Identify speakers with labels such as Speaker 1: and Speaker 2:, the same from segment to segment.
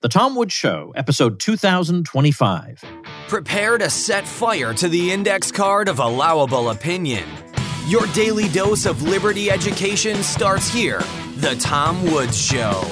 Speaker 1: The Tom Woods Show, episode 2025.
Speaker 2: Prepare to set fire to the index card of allowable opinion. Your daily dose of liberty education starts here. The Tom Woods Show.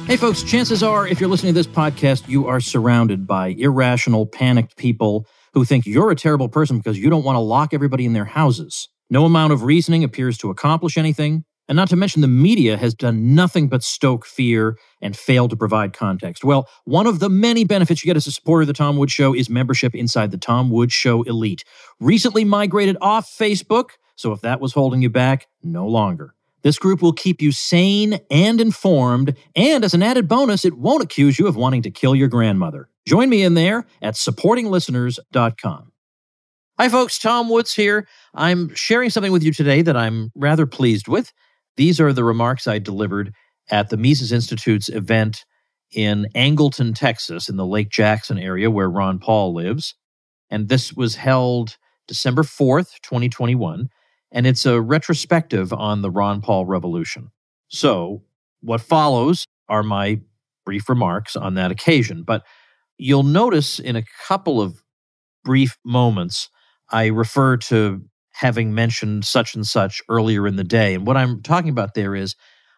Speaker 1: Hey folks, chances are if you're listening to this podcast, you are surrounded by irrational, panicked people who think you're a terrible person because you don't want to lock everybody in their houses. No amount of reasoning appears to accomplish anything. And not to mention the media has done nothing but stoke fear and fail to provide context. Well, one of the many benefits you get as a supporter of The Tom Woods Show is membership inside the Tom Woods Show Elite. Recently migrated off Facebook, so if that was holding you back, no longer. This group will keep you sane and informed, and as an added bonus, it won't accuse you of wanting to kill your grandmother. Join me in there at supportinglisteners.com. Hi folks, Tom Woods here. I'm sharing something with you today that I'm rather pleased with. These are the remarks I delivered at the Mises Institute's event in Angleton, Texas, in the Lake Jackson area where Ron Paul lives. And this was held December 4th, 2021, and it's a retrospective on the Ron Paul revolution. So what follows are my brief remarks on that occasion. But you'll notice in a couple of brief moments, I refer to having mentioned such and such earlier in the day. And what I'm talking about there is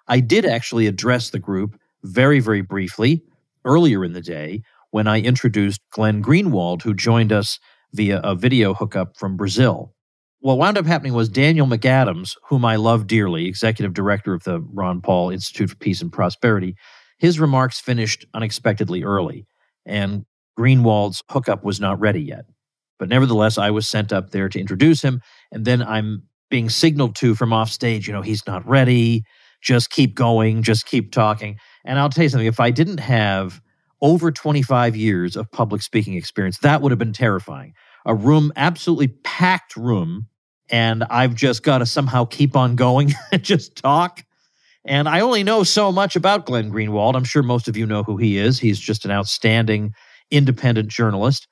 Speaker 1: I did actually address the group very, very briefly earlier in the day when I introduced Glenn Greenwald, who joined us via a video hookup from Brazil. What wound up happening was Daniel McAdams, whom I love dearly, executive director of the Ron Paul Institute for Peace and Prosperity, his remarks finished unexpectedly early, and Greenwald's hookup was not ready yet. But nevertheless, I was sent up there to introduce him, and then I'm being signaled to from off stage, he's not ready, just keep going, just keep talking. And I'll tell you something, if I didn't have over 25 years of public speaking experience, that would have been terrifying. A room, absolutely packed room, and I've just got to somehow keep on going and just talk. And I only know so much about Glenn Greenwald. I'm sure most of you know who he is. He's just an outstanding independent journalist.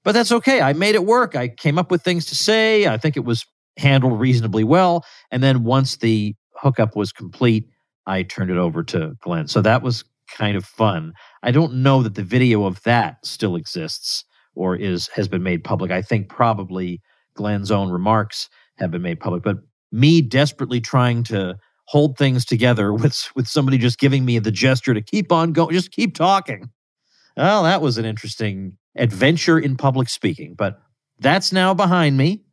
Speaker 1: But that's okay. I made it work. I came up with things to say. I think it was handled reasonably well. And then once the hookup was complete, I turned it over to Glenn. So that was kind of fun. I don't know that the video of that still exists or has been made public. I think probably Glenn's own remarks have been made public. But me desperately trying to hold things together with somebody just giving me the gesture to keep on going, just keep talking. Well, that was an interesting adventure in public speaking, but that's now behind me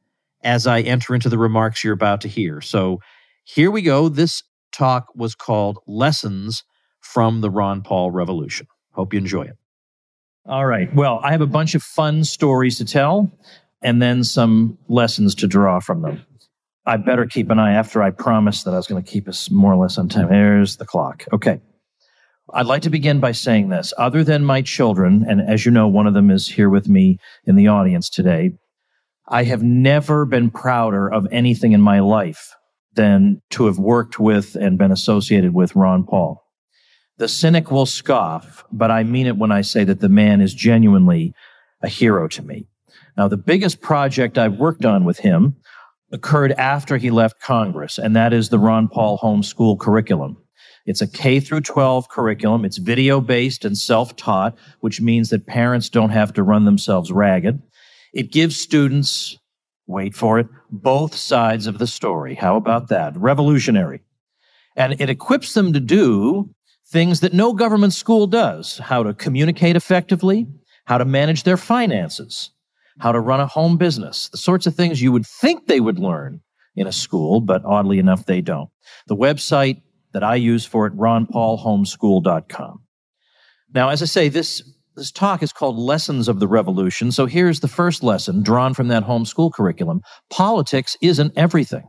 Speaker 1: as I enter into the remarks you're about to hear. So here we go. This talk was called Lessons from the Ron Paul Revolution. Hope you enjoy it. All right. Well, I have a bunch of fun stories to tell and then some lessons to draw from them. I better keep an eye after I promised that I was going to keep us more or less on time. There's the clock. Okay. I'd like to begin by saying this. Other than my children, and as you know, one of them is here with me in the audience today, I have never been prouder of anything in my life than to have worked with and been associated with Ron Paul. The cynic will scoff, but I mean it when I say that the man is genuinely a hero to me. Now, the biggest project I've worked on with him occurred after he left Congress, and that is the Ron Paul homeschool curriculum. It's a K through 12 curriculum. It's video-based and self-taught, which means that parents don't have to run themselves ragged. It gives students, wait for it, both sides of the story. How about that? Revolutionary. And it equips them to do things that no government school does. How to communicate effectively, how to manage their finances, how to run a home business, the sorts of things you would think they would learn in a school, but oddly enough, they don't. The website that I use for it, ronpaulhomeschool.com. Now, as I say, this talk is called Lessons of the Revolution. So here's the first lesson drawn from that homeschool curriculum. Politics isn't everything.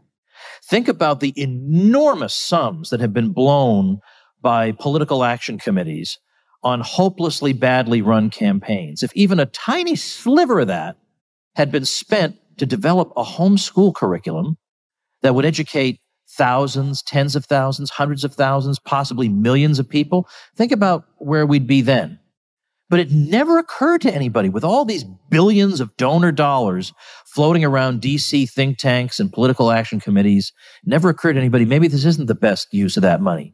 Speaker 1: Think about the enormous sums that have been blown by political action committees on hopelessly badly run campaigns. If even a tiny sliver of that had been spent to develop a homeschool curriculum that would educate thousands, tens of thousands, hundreds of thousands, possibly millions of people, think about where we'd be then. But it never occurred to anybody, with all these billions of donor dollars floating around DC think tanks and political action committees, never occurred to anybody, maybe this isn't the best use of that money.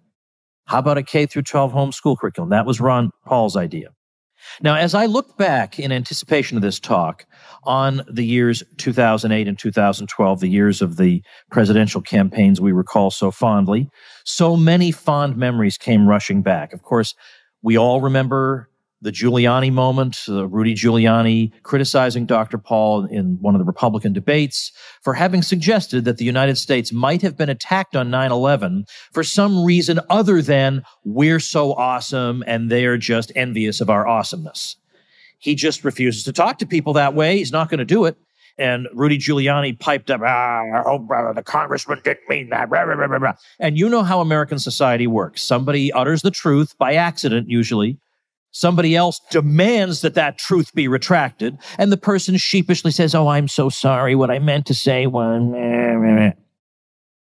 Speaker 1: How about a K through 12 homeschool curriculum? That was Ron Paul's idea. Now, as I look back in anticipation of this talk on the years 2008 and 2012, the years of the presidential campaigns we recall so fondly, so many fond memories came rushing back. Of course, we all remember the Giuliani moment, Rudy Giuliani criticizing Dr. Paul in one of the Republican debates for having suggested that the United States might have been attacked on 9/11 for some reason other than we're so awesome and they're just envious of our awesomeness. He just refuses to talk to people that way. He's not going to do it. And Rudy Giuliani piped up, I hope the congressman didn't mean that. Blah, blah, blah, blah. And you know how American society works. Somebody utters the truth by accident, usually. Somebody else demands that that truth be retracted, and the person sheepishly says, oh, I'm so sorry. What I meant to say was...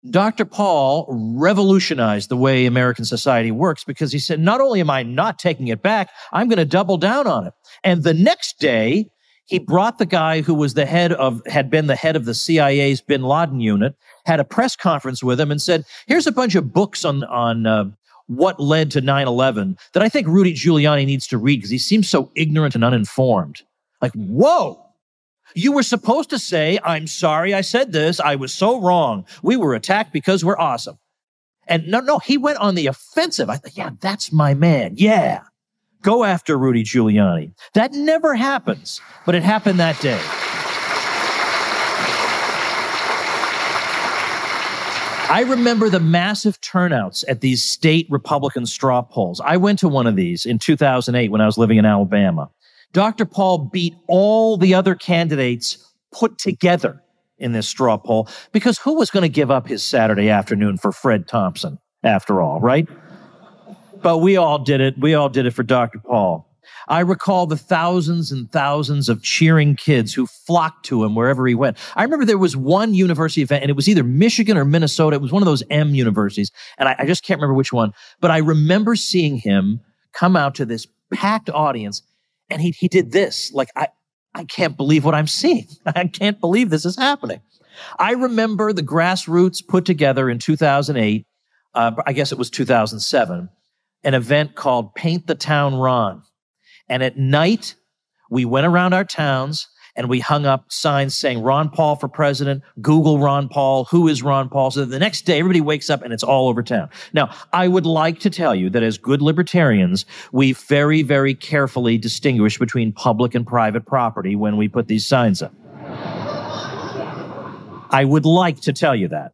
Speaker 1: Dr. Paul revolutionized the way American society works because he said, not only am I not taking it back, I'm going to double down on it. And the next day, he brought the guy who was had been the head of the CIA's bin Laden unit, had a press conference with him and said, here's a bunch of books on what led to 9/11 that I think Rudy Giuliani needs to read because he seems so ignorant and uninformed. Like, whoa, you were supposed to say, I'm sorry I said this. I was so wrong. We were attacked because we're awesome. And no, he went on the offensive. I thought, yeah, that's my man. Yeah, go after Rudy Giuliani. That never happens, but it happened that day. I remember the massive turnouts at these state Republican straw polls. I went to one of these in 2008 when I was living in Alabama. Dr. Paul beat all the other candidates put together in this straw poll because who was going to give up his Saturday afternoon for Fred Thompson, after all, right? But we all did it. We all did it for Dr. Paul. I recall the thousands and thousands of cheering kids who flocked to him wherever he went. I remember there was one university event, and it was either Michigan or Minnesota. It was one of those M universities, and I just can't remember which one. But I remember seeing him come out to this packed audience, and he did this. Like, I can't believe what I'm seeing. I can't believe this is happening. I remember the grassroots put together in 2008, I guess it was 2007, an event called Paint the Town Ron. And at night, we went around our towns and we hung up signs saying Ron Paul for president, Google Ron Paul, who is Ron Paul? So that the next day, everybody wakes up and it's all over town. Now, I would like to tell you that as good libertarians, we very, very carefully distinguish between public and private property when we put these signs up. I would like to tell you that.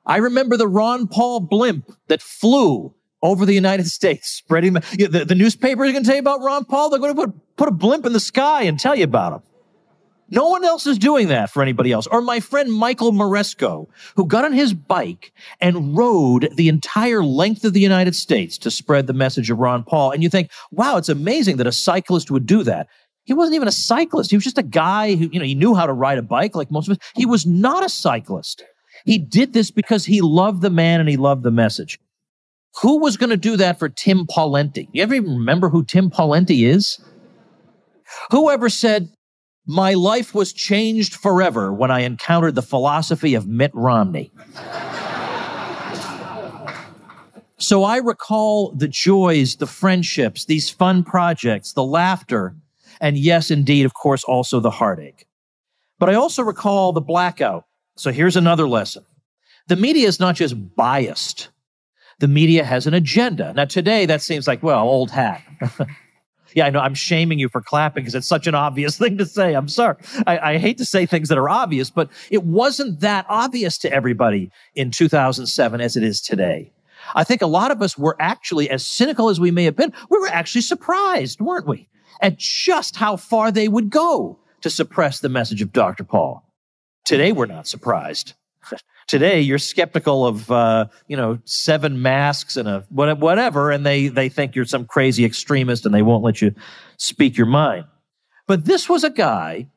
Speaker 1: I remember the Ron Paul blimp that flew over the United States, spreading the newspapers are going to tell you about Ron Paul. They're going to put a blimp in the sky and tell you about him. No one else is doing that for anybody else. Or my friend Michael Moresco, who got on his bike and rode the entire length of the United States to spread the message of Ron Paul. And you think, wow, it's amazing that a cyclist would do that. He wasn't even a cyclist. He was just a guy who, he knew how to ride a bike like most of us. He was not a cyclist. He did this because he loved the man and he loved the message. Who was going to do that for Tim Pawlenty? You ever even remember who Tim Pawlenty is? Whoever said, my life was changed forever when I encountered the philosophy of Mitt Romney. So I recall the joys, the friendships, these fun projects, the laughter, and yes, indeed, of course, also the heartache. But I also recall the blackout. So here's another lesson. The media is not just biased. The media has an agenda. Now, today, that seems like, well, old hat. Yeah, I know I'm shaming you for clapping because it's such an obvious thing to say. I'm sorry. I hate to say things that are obvious, but it wasn't that obvious to everybody in 2007 as it is today. I think a lot of us were actually, as cynical as we may have been, we were actually surprised, weren't we, at just how far they would go to suppress the message of Dr. Paul. Today, we're not surprised. Today, you're skeptical of, 7 masks and a whatever, and they think you're some crazy extremist and they won't let you speak your mind. But this was a guy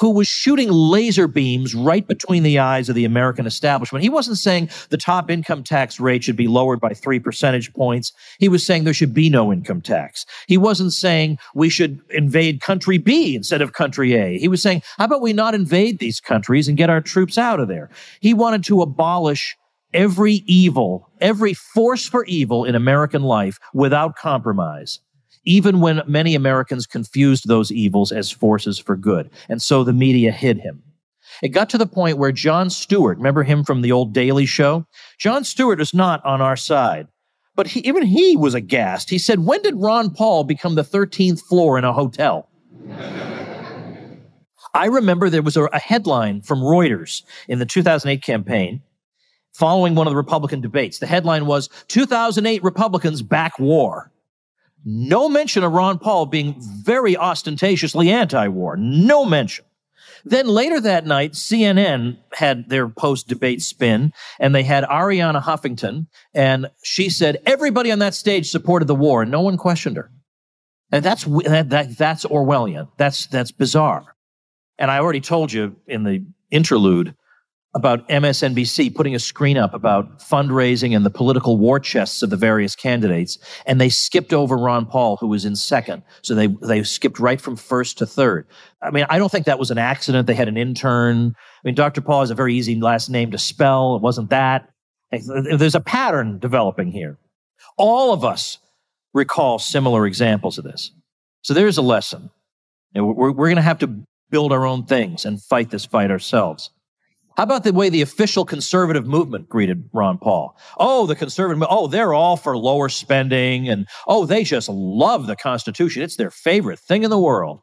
Speaker 1: who was shooting laser beams right between the eyes of the American establishment. He wasn't saying the top income tax rate should be lowered by 3 percentage points. He was saying there should be no income tax. He wasn't saying we should invade country B instead of country A. He was saying, how about we not invade these countries and get our troops out of there? He wanted to abolish every evil, every force for evil in American life without compromise, even when many Americans confused those evils as forces for good. And so the media hid him. It got to the point where Jon Stewart, remember him from the old Daily Show? Jon Stewart is not on our side. But even he was aghast. He said, when did Ron Paul become the 13th floor in a hotel? I remember there was a headline from Reuters in the 2008 campaign following one of the Republican debates. The headline was, 2008 Republicans back war. No mention of Ron Paul being very ostentatiously anti-war. No mention. Then later that night, CNN had their post-debate spin, and they had Arianna Huffington, and she said everybody on that stage supported the war, and no one questioned her. And that's Orwellian. That's bizarre. And I already told you in the interlude about MSNBC putting a screen up about fundraising and the political war chests of the various candidates, and they skipped over Ron Paul, who was in second. So they skipped right from first to third. I mean, I don't think that was an accident. They had an intern. I mean, Dr. Paul has a very easy last name to spell. It wasn't that. There's a pattern developing here. All of us recall similar examples of this. So there's a lesson. We're going to have to build our own things and fight this fight ourselves. How about the way the official conservative movement greeted Ron Paul? Oh, the conservative, they're all for lower spending, and they just love the Constitution. It's their favorite thing in the world.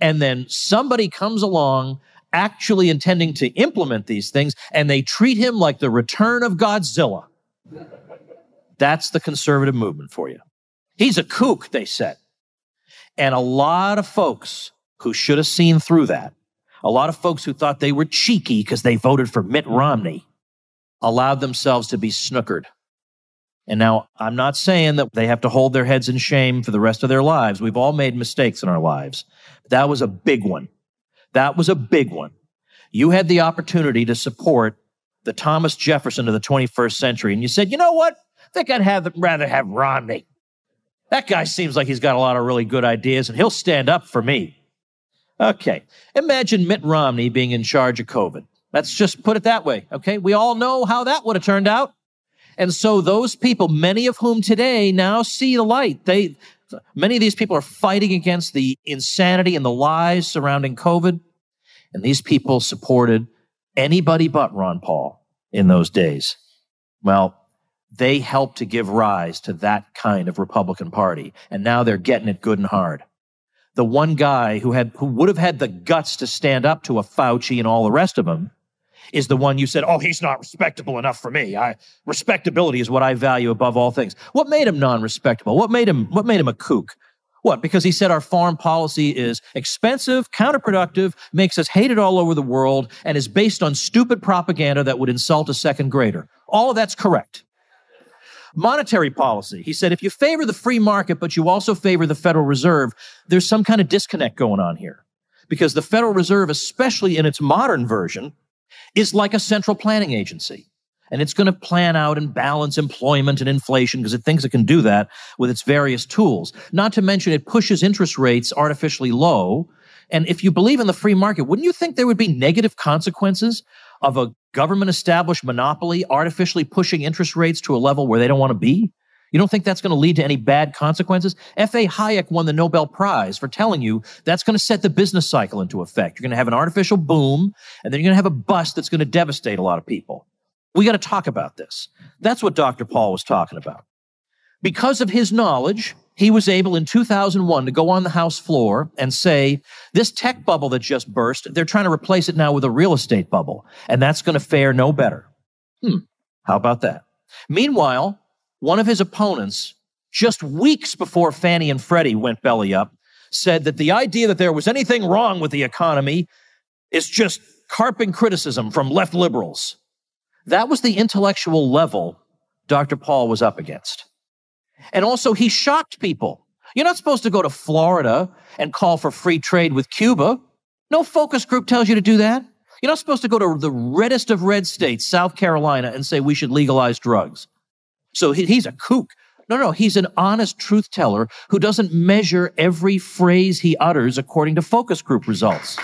Speaker 1: And then somebody comes along actually intending to implement these things, and they treat him like the return of Godzilla. That's the conservative movement for you. He's a kook, they said. And a lot of folks who should have seen through that, a lot of folks who thought they were cheeky because they voted for Mitt Romney, allowed themselves to be snookered. And now, I'm not saying that they have to hold their heads in shame for the rest of their lives. We've all made mistakes in our lives. But that was a big one. That was a big one. You had the opportunity to support the Thomas Jefferson of the 21st century, and you said, you know what? I think I'd rather have Romney. That guy seems like he's got a lot of really good ideas, and he'll stand up for me. Okay, imagine Mitt Romney being in charge of COVID. Let's just put it that way, okay? We all know how that would have turned out. And so those people, many of whom today now see the light, many of these people are fighting against the insanity and the lies surrounding COVID. And these people supported anybody but Ron Paul in those days. Well, they helped to give rise to that kind of Republican Party. And now they're getting it good and hard. The one guy who would have had the guts to stand up to a Fauci and all the rest of them is the one you said, he's not respectable enough for me. Respectability is what I value above all things. What made him non-respectable? What made him a kook? What? Because he said our foreign policy is expensive, counterproductive, makes us hated all over the world, and is based on stupid propaganda that would insult a second grader. All of that's correct. Monetary policy. He said, if you favor the free market, but you also favor the Federal Reserve, there's some kind of disconnect going on here. Because the Federal Reserve, especially in its modern version, is like a central planning agency. And it's going to plan out and balance employment and inflation because it thinks it can do that with its various tools. Not to mention it pushes interest rates artificially low. And if you believe in the free market, wouldn't you think there would be negative consequences of a government-established monopoly artificially pushing interest rates to a level where they don't want to be? You don't think that's going to lead to any bad consequences? F.A. Hayek won the Nobel Prize for telling you that's going to set the business cycle into effect. You're going to have an artificial boom, and then you're going to have a bust that's going to devastate a lot of people. We got to talk about this. That's what Dr. Paul was talking about. Because of his knowledge, he was able in 2001 to go on the House floor and say, this tech bubble that just burst, they're trying to replace it now with a real estate bubble, and that's going to fare no better. How about that? Meanwhile, one of his opponents, just weeks before Fannie and Freddie went belly up, said that the idea that there was anything wrong with the economy is just carping criticism from left liberals. That was the intellectual level Dr. Paul was up against. And also, he shocked people. You're not supposed to go to Florida and call for free trade with Cuba. No focus group tells you to do that. You're not supposed to go to the reddest of red states, South Carolina, and say we should legalize drugs. So he's a kook. No, he's an honest truth teller who doesn't measure every phrase he utters according to focus group results.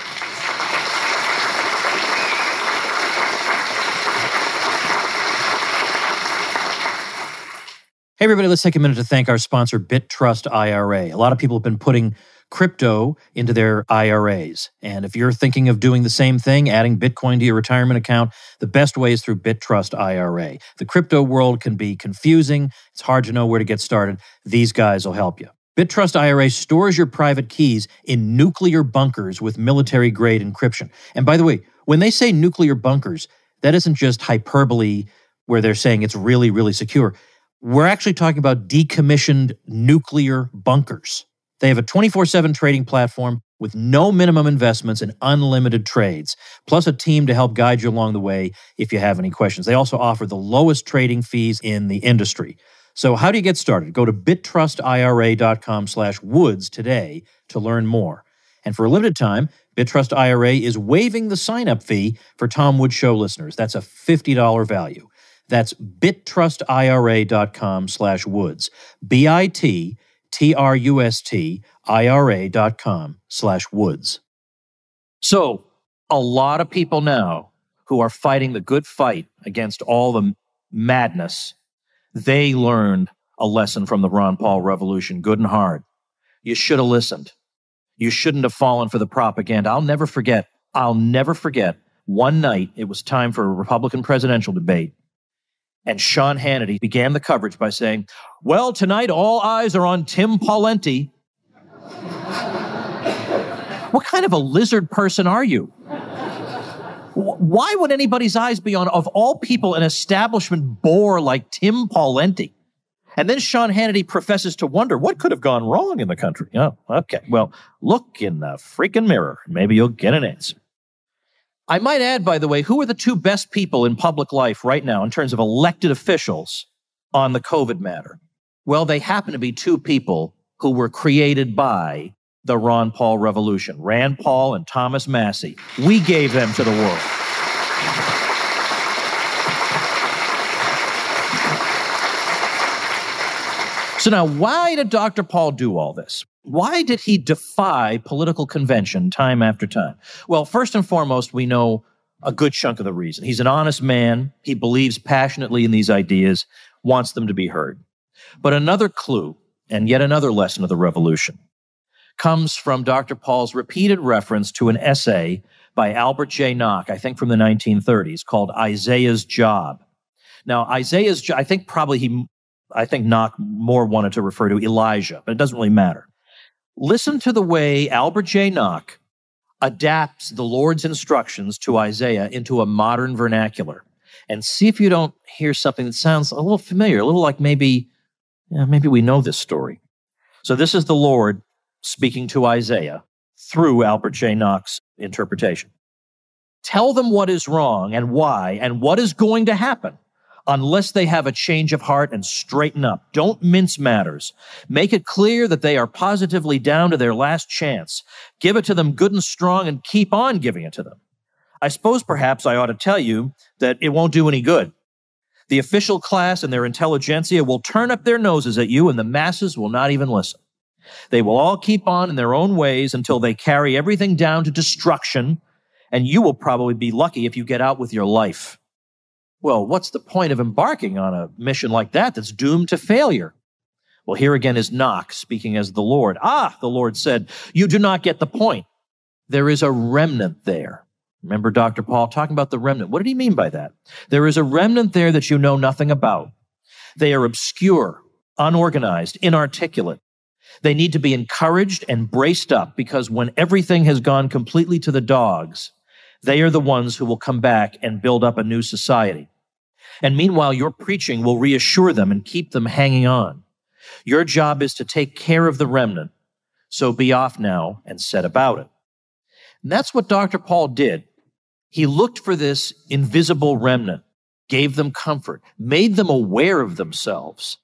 Speaker 1: Hey, everybody, let's take a minute to thank our sponsor, BitTrust IRA. A lot of people have been putting crypto into their IRAs. And if you're thinking of doing the same thing, adding Bitcoin to your retirement account, the best way is through BitTrust IRA. The crypto world can be confusing. It's hard to know where to get started. These guys will help you. BitTrust IRA stores your private keys in nuclear bunkers with military-grade encryption. And by the way, when they say nuclear bunkers, that isn't just hyperbole where they're saying it's really, really secure. We're actually talking about decommissioned nuclear bunkers. They have a 24/7 trading platform with no minimum investments and unlimited trades, plus a team to help guide you along the way if you have any questions. They also offer the lowest trading fees in the industry. So how do you get started? Go to bittrustira.com/woods today to learn more. And for a limited time, BitTrust IRA is waiving the sign-up fee for Tom Woods Show listeners. That's a $50 value. That's bittrustira.com/woods. BITTRUSTIRA.com/woods. So, a lot of people now who are fighting the good fight against all the madness, they learned a lesson from the Ron Paul revolution, good and hard. You should have listened. You shouldn't have fallen for the propaganda. I'll never forget one night it was time for a Republican presidential debate. And Sean Hannity began the coverage by saying, well, tonight all eyes are on Tim Pawlenty. What kind of a lizard person are you? Why would anybody's eyes be on, of all people, an establishment bore like Tim Pawlenty? And then Sean Hannity professes to wonder what could have gone wrong in the country. Oh, okay. Well, look in the freaking mirror. Maybe you'll get an answer. I might add, by the way, who are the two best people in public life right now in terms of elected officials on the COVID matter? Well, they happen to be two people who were created by the Ron Paul revolution, Rand Paul and Thomas Massie. We gave them to the world. So now, why did Dr. Paul do all this? Why did he defy political convention time after time? Well, first and foremost, we know a good chunk of the reason. He's an honest man. He believes passionately in these ideas, wants them to be heard. But another clue, and yet another lesson of the revolution, comes from Dr. Paul's repeated reference to an essay by Albert J. Nock, I think from the 1930s, called Isaiah's Job. Now, I think Nock more wanted to refer to Elijah, but it doesn't really matter. Listen to the way Albert J. Nock adapts the Lord's instructions to Isaiah into a modern vernacular, and see if you don't hear something that sounds a little familiar, a little like maybe we know this story. So this is the Lord speaking to Isaiah through Albert J. Nock's interpretation. Tell them what is wrong and why and what is going to happen, unless they have a change of heart and straighten up. Don't mince matters. Make it clear that they are positively down to their last chance. Give it to them good and strong and keep on giving it to them. I suppose perhaps I ought to tell you that it won't do any good. The official class and their intelligentsia will turn up their noses at you, and the masses will not even listen. They will all keep on in their own ways until they carry everything down to destruction, and you will probably be lucky if you get out with your life. Well, what's the point of embarking on a mission like that that's doomed to failure? Well, here again is Nock speaking as the Lord. The Lord said, you do not get the point. There is a remnant there. Remember Dr. Paul talking about the remnant. What did he mean by that? There is a remnant there that you know nothing about. They are obscure, unorganized, inarticulate. They need to be encouraged and braced up, because when everything has gone completely to the dogs, they are the ones who will come back and build up a new society. And meanwhile, your preaching will reassure them and keep them hanging on. Your job is to take care of the remnant. So be off now and set about it. And that's what Dr. Paul did. He looked for this invisible remnant, gave them comfort, made them aware of themselves,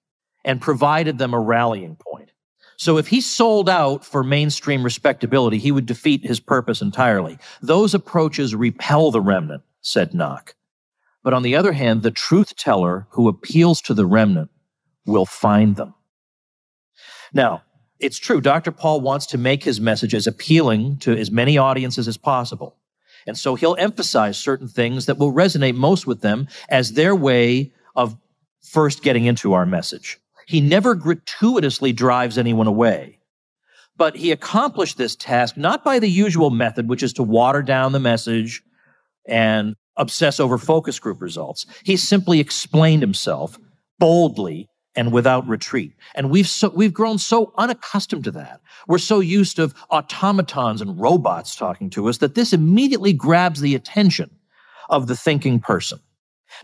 Speaker 1: and provided them a rallying point. So if he sold out for mainstream respectability, he would defeat his purpose entirely. Those approaches repel the remnant, said Nock. But on the other hand, the truth teller who appeals to the remnant will find them. Now, it's true, Dr. Paul wants to make his message as appealing to as many audiences as possible. And so he'll emphasize certain things that will resonate most with them as their way of first getting into our message. He never gratuitously drives anyone away. But he accomplished this task not by the usual method, which is to water down the message and obsess over focus group results. He simply explained himself boldly and without retreat. And we've grown so unaccustomed to that. We're so used to automatons and robots talking to us that this immediately grabs the attention of the thinking person.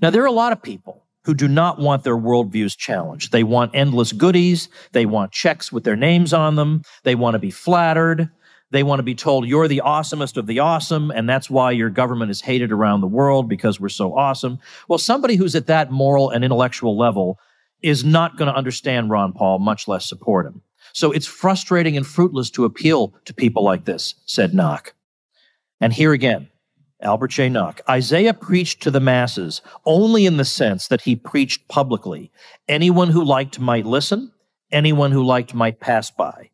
Speaker 1: Now, there are a lot of people who do not want their worldviews challenged. They want endless goodies. They want checks with their names on them. They want to be flattered. They want to be told you're the awesomest of the awesome, and that's why your government is hated around the world because we're so awesome. Well, somebody who's at that moral and intellectual level is not going to understand Ron Paul, much less support him. So it's frustrating and fruitless to appeal to people like this, said Nock. And here again, Albert J. Nock, Isaiah preached to the masses only in the sense that he preached publicly. Anyone who liked might listen, anyone who liked might pass by.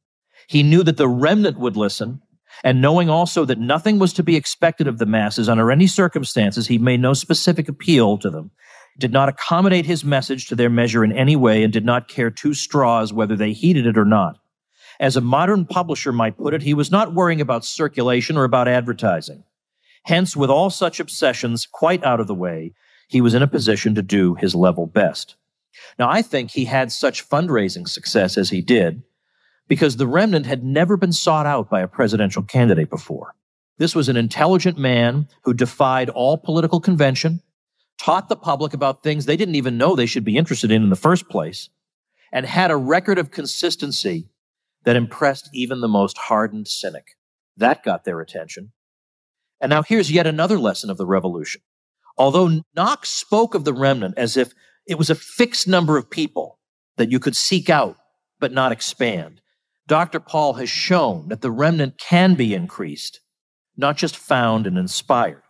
Speaker 1: He knew that the remnant would listen, and knowing also that nothing was to be expected of the masses under any circumstances, he made no specific appeal to them, did not accommodate his message to their measure in any way, and did not care two straws whether they heeded it or not. As a modern publisher might put it, he was not worrying about circulation or about advertising. Hence, with all such obsessions quite out of the way, he was in a position to do his level best. Now, I think he had such fundraising success as he did because the remnant had never been sought out by a presidential candidate before. This was an intelligent man who defied all political convention, taught the public about things they didn't even know they should be interested in the first place, and had a record of consistency that impressed even the most hardened cynic. That got their attention. And now here's yet another lesson of the revolution. Although Knox spoke of the remnant as if it was a fixed number of people that you could seek out but not expand, Dr. Paul has shown that the remnant can be increased, not just found and inspired.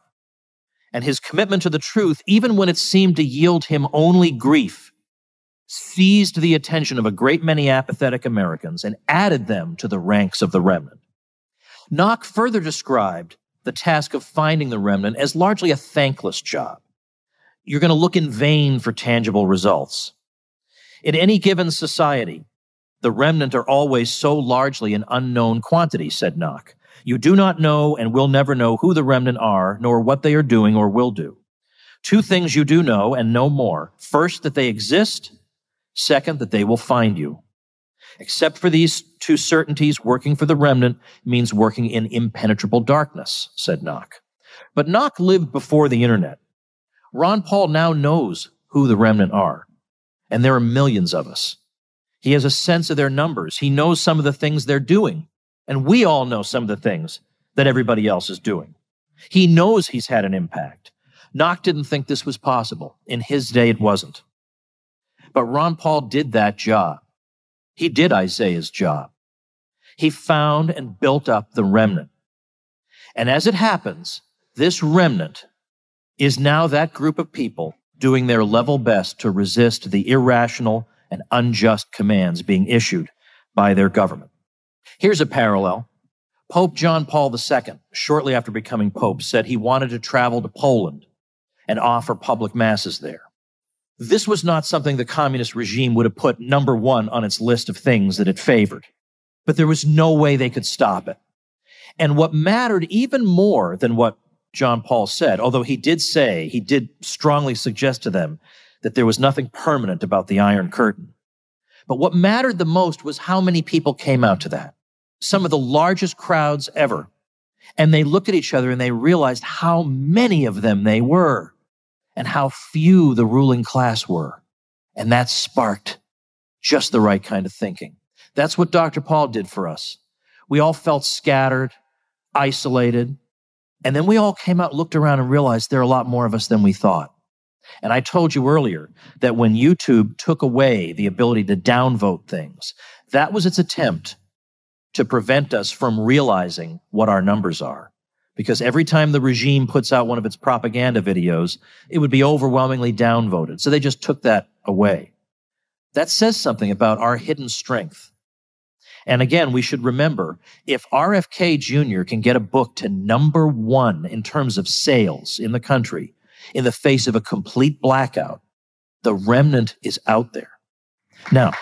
Speaker 1: And his commitment to the truth, even when it seemed to yield him only grief, seized the attention of a great many apathetic Americans and added them to the ranks of the remnant. Knock further described the task of finding the remnant as largely a thankless job. You're going to look in vain for tangible results. In any given society, the remnant are always so largely an unknown quantity, said Knock. You do not know and will never know who the remnant are, nor what they are doing or will do. Two things you do know and no more. First, that they exist. Second, that they will find you. Except for these two certainties, working for the remnant means working in impenetrable darkness, said Knock. But Knock lived before the internet. Ron Paul now knows who the remnant are, and there are millions of us. He has a sense of their numbers. He knows some of the things they're doing, and we all know some of the things that everybody else is doing. He knows he's had an impact. Knock didn't think this was possible. In his day, it wasn't. But Ron Paul did that job. He did Isaiah's job. He found and built up the remnant. And as it happens, this remnant is now that group of people doing their level best to resist the irrational and unjust commands being issued by their government. Here's a parallel. Pope John Paul II, shortly after becoming pope, said he wanted to travel to Poland and offer public masses there. This was not something the communist regime would have put number one on its list of things that it favored, but there was no way they could stop it. And what mattered even more than what John Paul said, although he did strongly suggest to them that there was nothing permanent about the Iron Curtain. But what mattered the most was how many people came out to that. Some of the largest crowds ever. And they looked at each other and they realized how many of them they were and how few the ruling class were. And that sparked just the right kind of thinking. That's what Dr. Paul did for us. We all felt scattered, isolated, and then we all came out, looked around, and realized there are a lot more of us than we thought. And I told you earlier that when YouTube took away the ability to downvote things, that was its attempt to prevent us from realizing what our numbers are. Because every time the regime puts out one of its propaganda videos, it would be overwhelmingly downvoted. So they just took that away. That says something about our hidden strength. And again, we should remember, if RFK Jr. can get a book to number one in terms of sales in the country, in the face of a complete blackout, the remnant is out there. Now,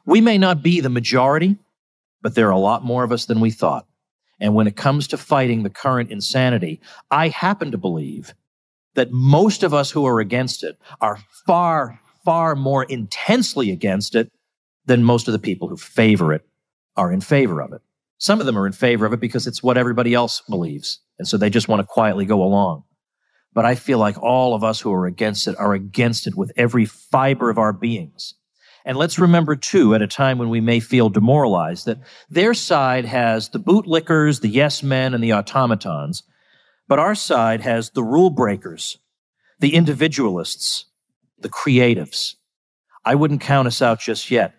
Speaker 1: we may not be the majority, but there are a lot more of us than we thought. And when it comes to fighting the current insanity, I happen to believe that most of us who are against it are far, far more intensely against it than most of the people who favor it are in favor of it. Some of them are in favor of it because it's what everybody else believes, and so they just want to quietly go along. But I feel like all of us who are against it with every fiber of our beings. And let's remember, too, at a time when we may feel demoralized, that their side has the bootlickers, the yes men, and the automatons, but our side has the rule breakers, the individualists, the creatives. I wouldn't count us out just yet.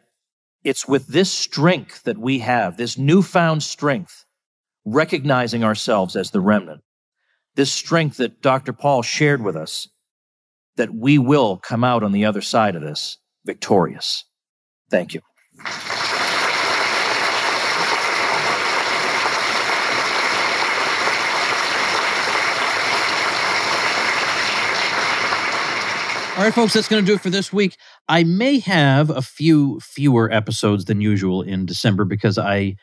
Speaker 1: It's with this strength that we have, this newfound strength, recognizing ourselves as the remnant, this strength that Dr. Paul shared with us, that we will come out on the other side of this victorious. Thank you. All right, folks, that's going to do it for this week. I may have a few fewer episodes than usual in December because I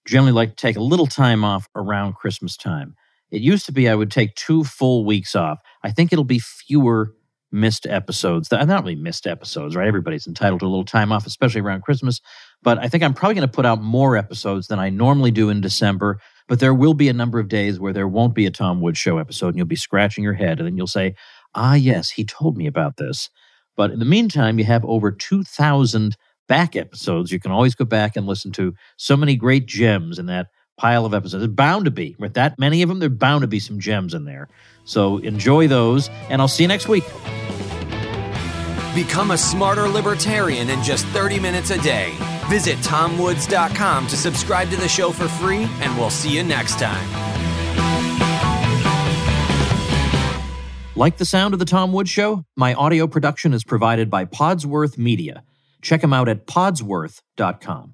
Speaker 1: generally like to take a little time off around Christmas time. It used to be I would take 2 full weeks off. I think it'll be fewer missed episodes. Not really missed episodes, right? Everybody's entitled to a little time off, especially around Christmas. But I think I'm probably going to put out more episodes than I normally do in December. But there will be a number of days where there won't be a Tom Woods Show episode, and you'll be scratching your head, and then you'll say, ah, yes, he told me about this. But in the meantime, you have over 2,000 back episodes. You can always go back and listen to so many great gems in that pile of episodes. There's bound to be. With that many of them, there's bound to be some gems in there. So enjoy those, and I'll see you next week.
Speaker 2: Become a smarter libertarian in just 30 minutes a day. Visit TomWoods.com to subscribe to the show for free, and we'll see you next time.
Speaker 1: Like the sound of The Tom Woods Show? My audio production is provided by Podsworth Media. Check them out at podsworth.com.